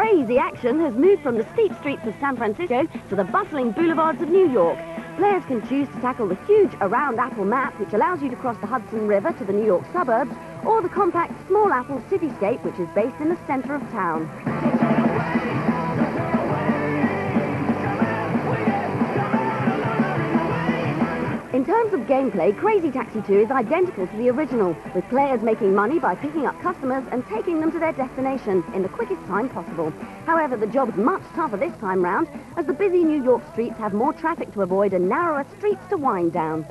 crazy action has moved from the steep streets of San Francisco to the bustling boulevards of New York. Players can choose to tackle the huge Around Apple map, which allows you to cross the Hudson River to the New York suburbs, or the compact Small Apple cityscape, which is based in the center of town. In terms of gameplay, Crazy Taxi 2 is identical to the original, with players making money by picking up customers and taking them to their destination in the quickest time possible. However, the job's much tougher this time round, as the busy New York streets have more traffic to avoid and narrower streets to wind down.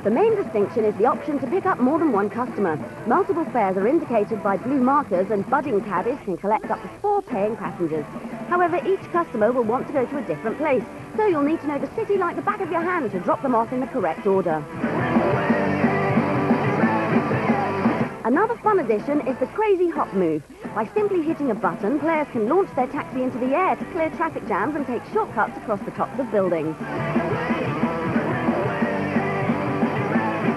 The main distinction is the option to pick up more than one customer. Multiple fares are indicated by blue markers, and budding cabbies can collect up to 4 paying passengers. However, each customer will want to go to a different place, so you'll need to know the city like the back of your hand to drop them off in the correct order. Another fun addition is the Crazy Hop move. By simply hitting a button, players can launch their taxi into the air to clear traffic jams and take shortcuts across the tops of buildings.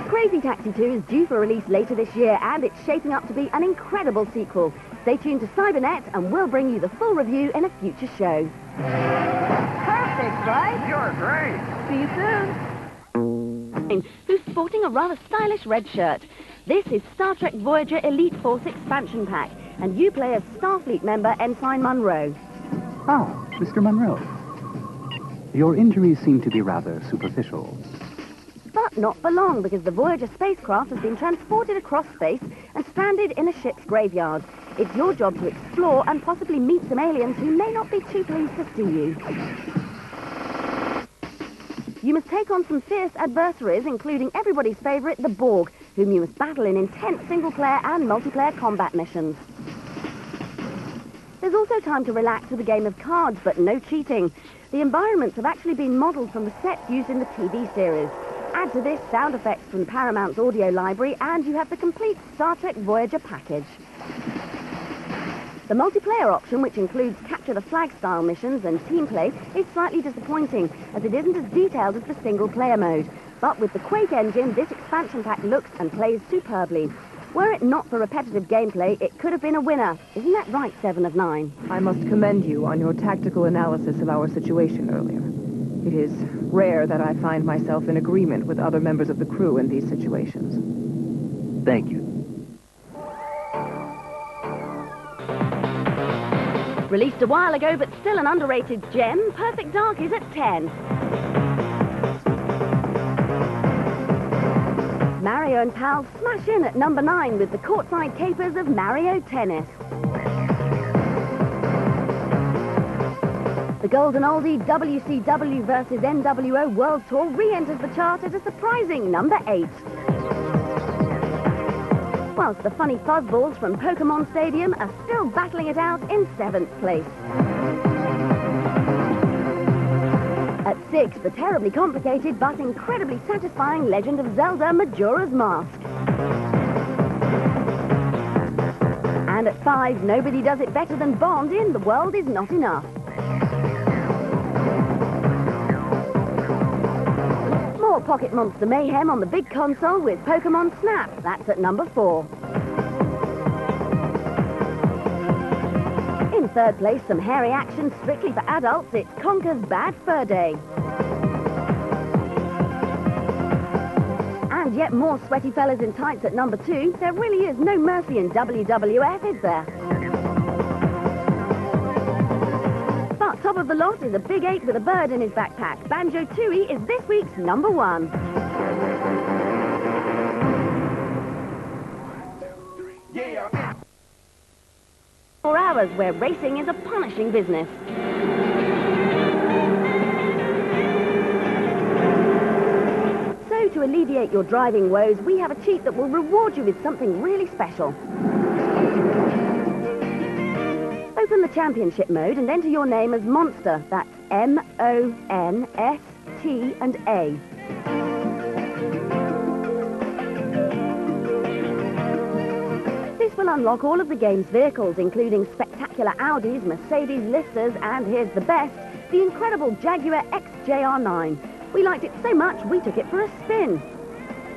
Crazy Taxi 2 is due for release later this year, and it's shaping up to be an incredible sequel. Stay tuned to Cybernet and we'll bring you the full review in a future show. Perfect, right? You're great. See you soon. Who's sporting a rather stylish red shirt. This is Star Trek Voyager Elite Force Expansion Pack, and you play as Starfleet member Ensign Monroe. Ah, Mr. Monroe. Your injuries seem to be rather superficial. But not for long, because the Voyager spacecraft has been transported across space and stranded in a ship's graveyard. It's your job to explore and possibly meet some aliens who may not be too pleased to see you. You must take on some fierce adversaries, including everybody's favourite, the Borg, whom you must battle in intense single-player and multiplayer combat missions. There's also time to relax with a game of cards, but no cheating. The environments have actually been modelled from the sets used in the TV series. Add to this sound effects from Paramount's audio library, and you have the complete Star Trek Voyager package. The multiplayer option, which includes capture the flag style missions and team play, is slightly disappointing, as it isn't as detailed as the single player mode. But with the Quake engine, this expansion pack looks and plays superbly. Were it not for repetitive gameplay, it could have been a winner. Isn't that right, 7 of 9? I must commend you on your tactical analysis of our situation earlier. It is rare that I find myself in agreement with other members of the crew in these situations. Thank you. Released a while ago, but still an underrated gem, Perfect Dark is at 10. Mario and pals smash in at number 9 with the courtside capers of Mario Tennis. The golden oldie WCW vs NWO World Tour re-enters the chart at a surprising number 8. Whilst the funny fuzzballs from Pokemon Stadium are still battling it out in 7th place. At 6, the terribly complicated but incredibly satisfying Legend of Zelda Majora's Mask. And at 5, nobody does it better than Bond in The World Is Not Enough. More Pocket Monster mayhem on the big console with Pokemon Snap. That's at number 4. In 3rd place, some hairy action strictly for adults. It's Conker's Bad Fur Day. And yet more sweaty fellas in tights at number 2. There really is no mercy in WWF, is there? But top of the lot is a big 8 with a bird in his backpack. Banjo-Tooie is this week's number 1. 4 hours where racing is a punishing business. So to alleviate your driving woes, we have a cheat that will reward you with something really special. Open the championship mode and enter your name as Monster. That's M-O-N-S-T and A. This will unlock all of the game's vehicles, including spectacular Audis, Mercedes lifters, and here's the best, the incredible Jaguar XJR9. We liked it so much, we took it for a spin.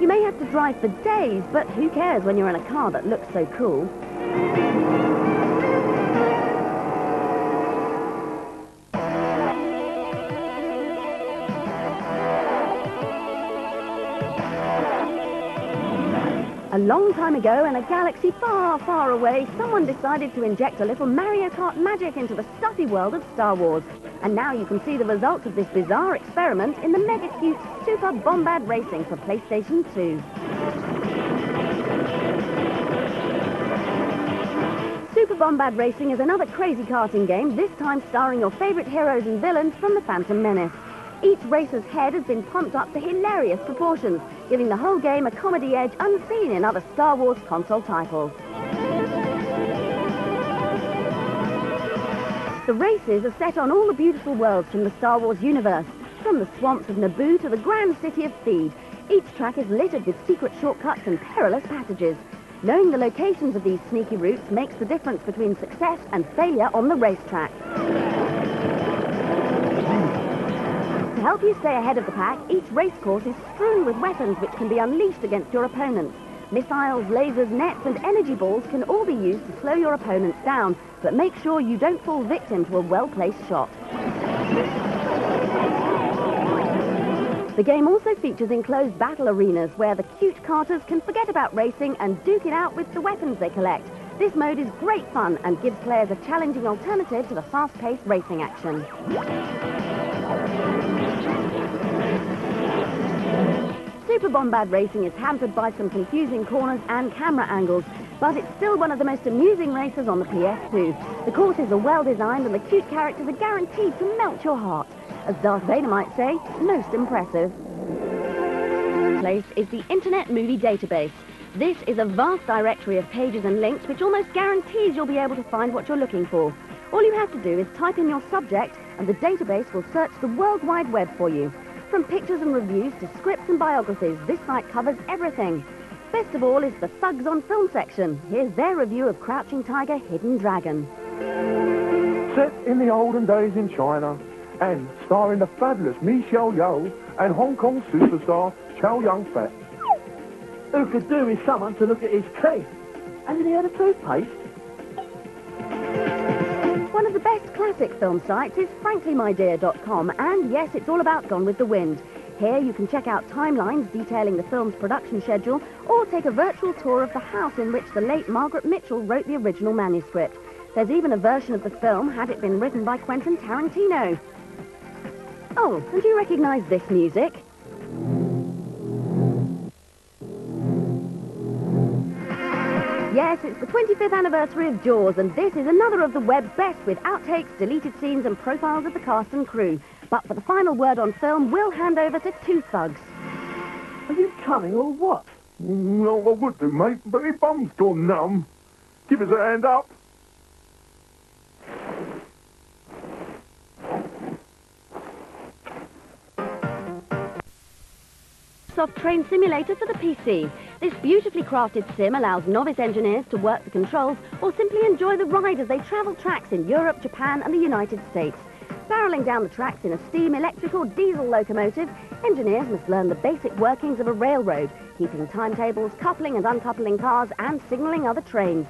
You may have to drive for days, but who cares when you're in a car that looks so cool? A long time ago, in a galaxy far, far away, someone decided to inject a little Mario Kart magic into the stuffy world of Star Wars. And now you can see the results of this bizarre experiment in the mega-cute Super Bombad Racing for PlayStation 2. Super Bombad Racing is another crazy karting game, this time starring your favourite heroes and villains from The Phantom Menace. Each racer's head has been pumped up to hilarious proportions, giving the whole game a comedy edge unseen in other Star Wars console titles. The races are set on all the beautiful worlds from the Star Wars universe, from the swamps of Naboo to the grand city of Theed. Each track is littered with secret shortcuts and perilous passages. Knowing the locations of these sneaky routes makes the difference between success and failure on the racetrack. To help you stay ahead of the pack, each race course is strewn with weapons which can be unleashed against your opponents. Missiles, lasers, nets and energy balls can all be used to slow your opponents down, but make sure you don't fall victim to a well-placed shot. The game also features enclosed battle arenas where the cute karters can forget about racing and duke it out with the weapons they collect. This mode is great fun and gives players a challenging alternative to the fast-paced racing action. Super Bombad Racing is hampered by some confusing corners and camera angles, but it's still one of the most amusing races on the PS2. The courses are well designed and the cute characters are guaranteed to melt your heart. As Darth Vader might say, most impressive. Place is the Internet Movie Database. This is a vast directory of pages and links which almost guarantees you'll be able to find what you're looking for. All you have to do is type in your subject and the database will search the World Wide Web for you. From pictures and reviews to scripts and biographies, this site covers everything. Best of all is the Thugs on Film section. Here's their review of Crouching Tiger, Hidden Dragon. Set in the olden days in China and starring the fabulous Michelle Yeoh and Hong Kong superstar Chow Yun-fat. Who could do with someone to look at his teeth? Hasn't he had a toothpaste? One of the best classic film sites is franklymydear.com, and yes, it's all about Gone with the Wind. Here you can check out timelines detailing the film's production schedule, or take a virtual tour of the house in which the late Margaret Mitchell wrote the original manuscript. There's even a version of the film had it been written by Quentin Tarantino. Oh, and do you recognise this music? Yes, it's the 25th anniversary of Jaws, and this is another of the web's best with outtakes, deleted scenes and profiles of the cast and crew. But for the final word on film, we'll hand over to two thugs. Are you coming or what? No, I would do, mate, but my bum's gone numb. Give us a hand up. Microsoft Train Simulator for the PC. This beautifully crafted sim allows novice engineers to work the controls or simply enjoy the ride as they travel tracks in Europe, Japan and the United States. Barreling down the tracks in a steam, electric or diesel locomotive, engineers must learn the basic workings of a railroad, keeping timetables, coupling and uncoupling cars and signalling other trains.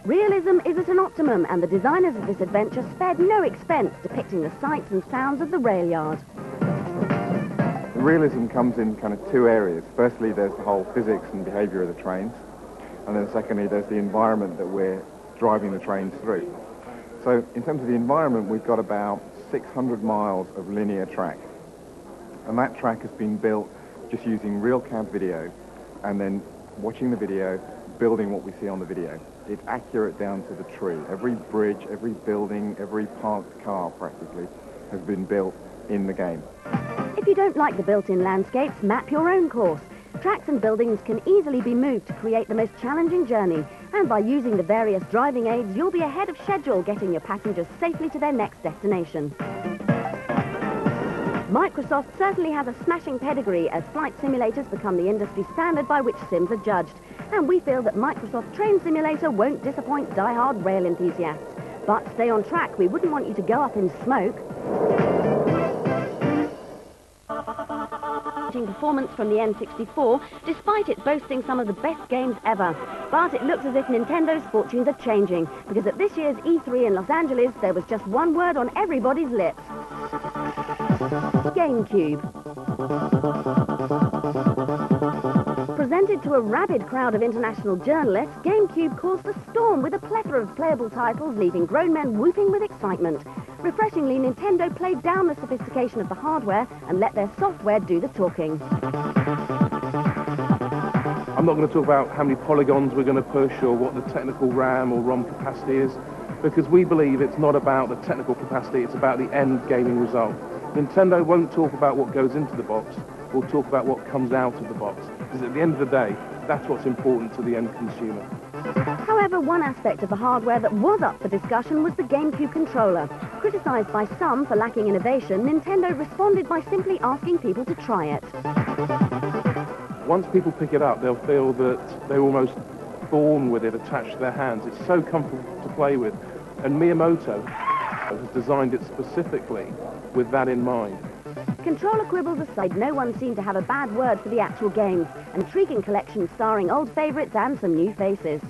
Realism is at an optimum, and the designers of this adventure spared no expense depicting the sights and sounds of the rail yard. Realism comes in kind of two areas. Firstly, there's the whole physics and behaviour of the trains, and then secondly, there's the environment that we're driving the trains through. So in terms of the environment, we've got about 600 miles of linear track, and that track has been built just using real cab video and then watching the video, building what we see on the video. It's accurate down to the tree. Every bridge, every building, every parked car practically has been built in the game. If you don't like the built-in landscapes, map your own course. Tracks and buildings can easily be moved to create the most challenging journey, and by using the various driving aids, you'll be ahead of schedule, getting your passengers safely to their next destination. Microsoft certainly has a smashing pedigree, as flight simulators become the industry standard by which sims are judged, and we feel that Microsoft Train Simulator won't disappoint die-hard rail enthusiasts. But stay on track, we wouldn't want you to go up in smoke. eye-catching performance from the N64, despite it boasting some of the best games ever. But it looks as if Nintendo's fortunes are changing, because at this year's E3 in Los Angeles, there was just one word on everybody's lips. Gamecube. Presented to a rabid crowd of international journalists, Gamecube caused a storm with a plethora of playable titles, leaving grown men whooping with excitement. Refreshingly, Nintendo played down the sophistication of the hardware and let their software do the talking. I'm not going to talk about how many polygons we're going to push or what the technical RAM or ROM capacity is, because we believe it's not about the technical capacity, it's about the end gaming result. Nintendo won't talk about what goes into the box, we'll talk about what comes out of the box, because at the end of the day, that's what's important to the end consumer. However, one aspect of the hardware that was up for discussion was the GameCube controller. Criticised by some for lacking innovation, Nintendo responded by simply asking people to try it. Once people pick it up, they'll feel that they're almost born with it attached to their hands. It's so comfortable to play with. And Miyamoto has designed it specifically with that in mind. Controller quibbles aside, no one seemed to have a bad word for the actual games. An intriguing collection starring old favourites and some new faces.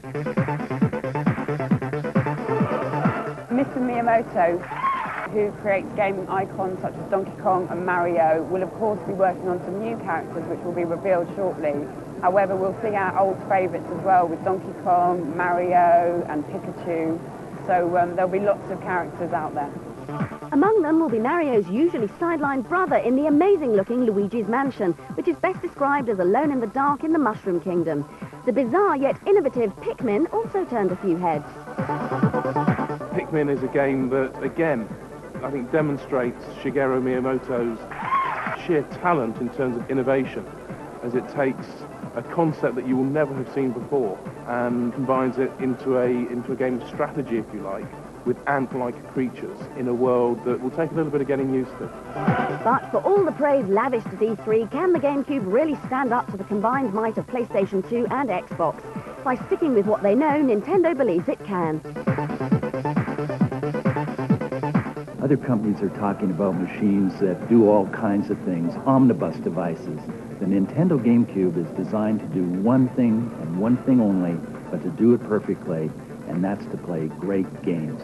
Mr. Miyamoto, who creates gaming icons such as Donkey Kong and Mario, will of course be working on some new characters which will be revealed shortly. However, we'll see our old favourites as well with Donkey Kong, Mario and Pikachu. So there'll be lots of characters out there. Among them will be Mario's usually sidelined brother in the amazing-looking Luigi's Mansion, which is best described as alone in the dark in the Mushroom Kingdom. The bizarre yet innovative Pikmin also turned a few heads. Pikmin is a game that, again, I think demonstrates Shigeru Miyamoto's sheer talent in terms of innovation, as it takes a concept that you will never have seen before and combines it into a game of strategy, if you like, with ant-like creatures in a world that will take a little bit of getting used to. But for all the praise lavished at E3, can the GameCube really stand up to the combined might of PlayStation 2 and Xbox? By sticking with what they know, Nintendo believes it can. Other companies are talking about machines that do all kinds of things, omnibus devices. The Nintendo GameCube is designed to do one thing and one thing only, but to do it perfectly, and that's to play great games.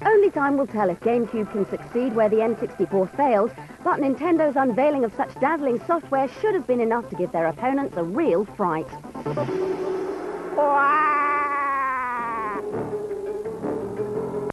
Only time will tell if GameCube can succeed where the N64 failed, but Nintendo's unveiling of such dazzling software should have been enough to give their opponents a real fright. Wow!